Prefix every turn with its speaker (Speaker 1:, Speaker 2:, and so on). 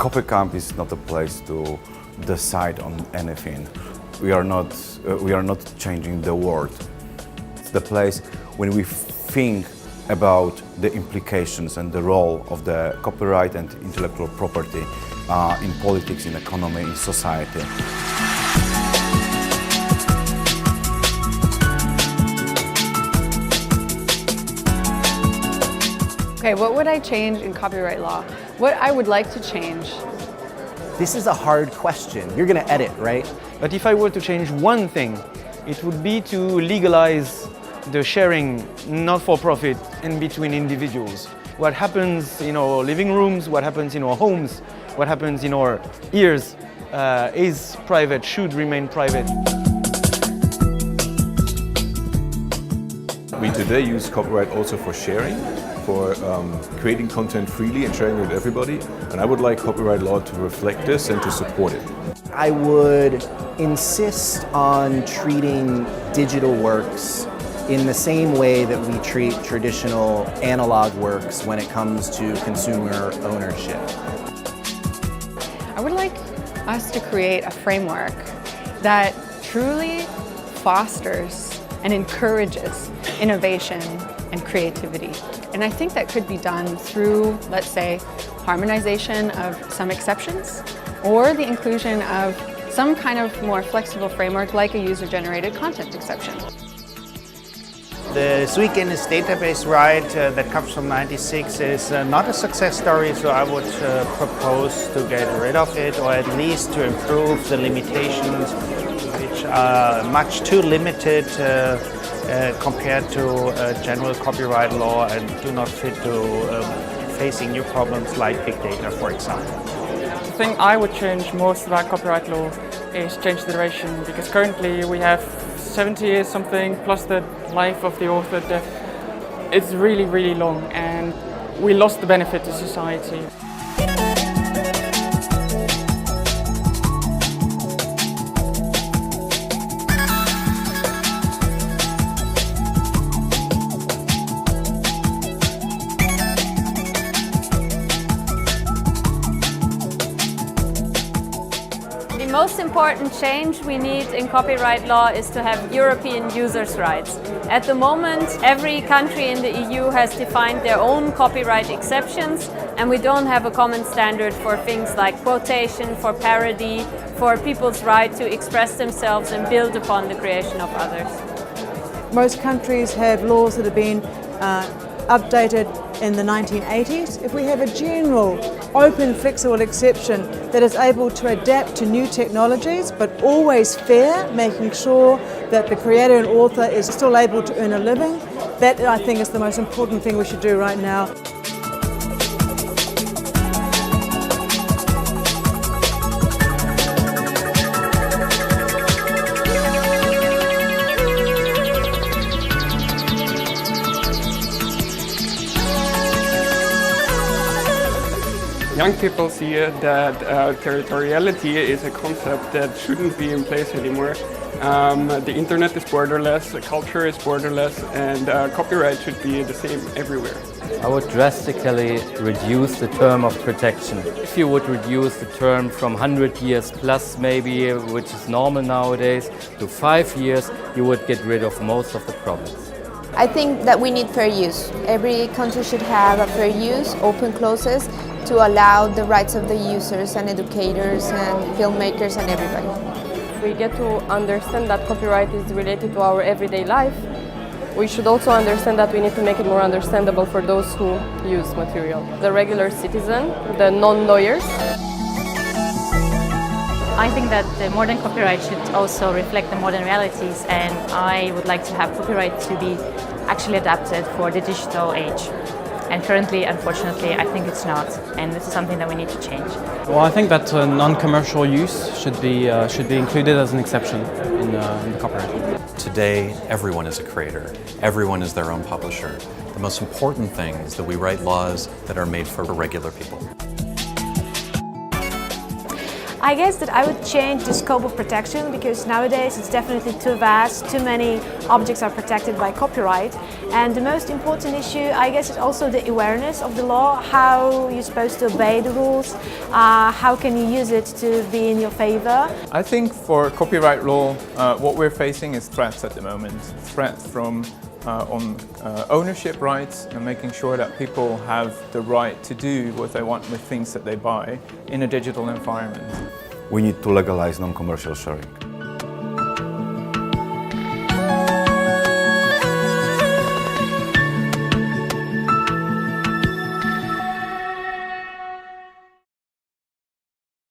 Speaker 1: CopyCamp is not a place to decide on anything. We are not changing the world. It's the place when we think about the implications and the role of the copyright and intellectual property in politics, in economy, in society.
Speaker 2: Okay, what would I change in copyright law? What I would like to change.
Speaker 3: This is a hard question. You're going to edit, right?
Speaker 4: But if I were to change one thing, it would be to legalize the sharing, not for profit, in between individuals. What happens in our living rooms, what happens in our homes, what happens in our ears is private, should remain private.
Speaker 5: We today use copyright also for sharing, for creating content freely and sharing it with everybody. And I would like copyright law to reflect this and to support it.
Speaker 3: I would insist on treating digital works in the same way that we treat traditional analog works when it comes to consumer ownership.
Speaker 2: I would like us to create a framework that truly fosters and encourages innovation and creativity. And I think that could be done through, let's say, harmonization of some exceptions or the inclusion of some kind of more flexible framework like a user-generated content exception.
Speaker 6: The Sui Generis database right that comes from '96 is not a success story, so I would propose to get rid of it, or at least to improve the limitations, which are much too limited compared to general copyright law and do not fit to facing new problems like big data, for example.
Speaker 7: The thing I would change most about copyright law is change the duration, because currently we have 70 years something plus the life of the author. It's really, really long, and we lost the benefit to society.
Speaker 8: The most important change we need in copyright law is to have European users' rights. At the moment, every country in the EU has defined their own copyright exceptions, and we don't have a common standard for things like quotation, for parody, for people's right to express themselves and build upon the creation of others.
Speaker 9: Most countries have laws that have been updated in the 1980s. If we have a general, open, flexible exception that is able to adapt to new technologies, but always fair, making sure that the creator and author is still able to earn a living, that I think is the most important thing we should do right now.
Speaker 7: Young people see that territoriality is a concept that shouldn't be in place anymore. The internet is borderless, culture is borderless, and copyright should be the same everywhere.
Speaker 10: I would drastically reduce the term of protection. If you would reduce the term from 100 years plus maybe, which is normal nowadays, to 5 years, you would get rid of most of the problems.
Speaker 11: I think that we need fair use. Every country should have a fair use, open clauses, to allow the rights of the users and educators and filmmakers and everybody.
Speaker 12: We get to understand that copyright is related to our everyday life. We should also understand that we need to make it more understandable for those who use material. The regular citizen, the non-lawyers.
Speaker 13: I think that the modern copyright should also reflect the modern realities, and I would like to have copyright to be actually adapted for the digital age. And currently, unfortunately, I think it's not, and this is something that we need to change.
Speaker 14: Well, I think that non-commercial use should be included as an exception in the copyright.
Speaker 15: Today, everyone is a creator. Everyone is their own publisher. The most important thing is that we write laws that are made for regular people.
Speaker 16: I guess that I would change the scope of protection, because nowadays it's definitely too vast, too many objects are protected by copyright. And the most important issue, I guess, is also the awareness of the law, how you're supposed to obey the rules, how can you use it to be in your favor.
Speaker 17: I think for copyright law, what we're facing is threats at the moment. Threats from on ownership rights and making sure that people have the right to do what they want with things that they buy in a digital environment.
Speaker 1: We need to legalize non-commercial sharing.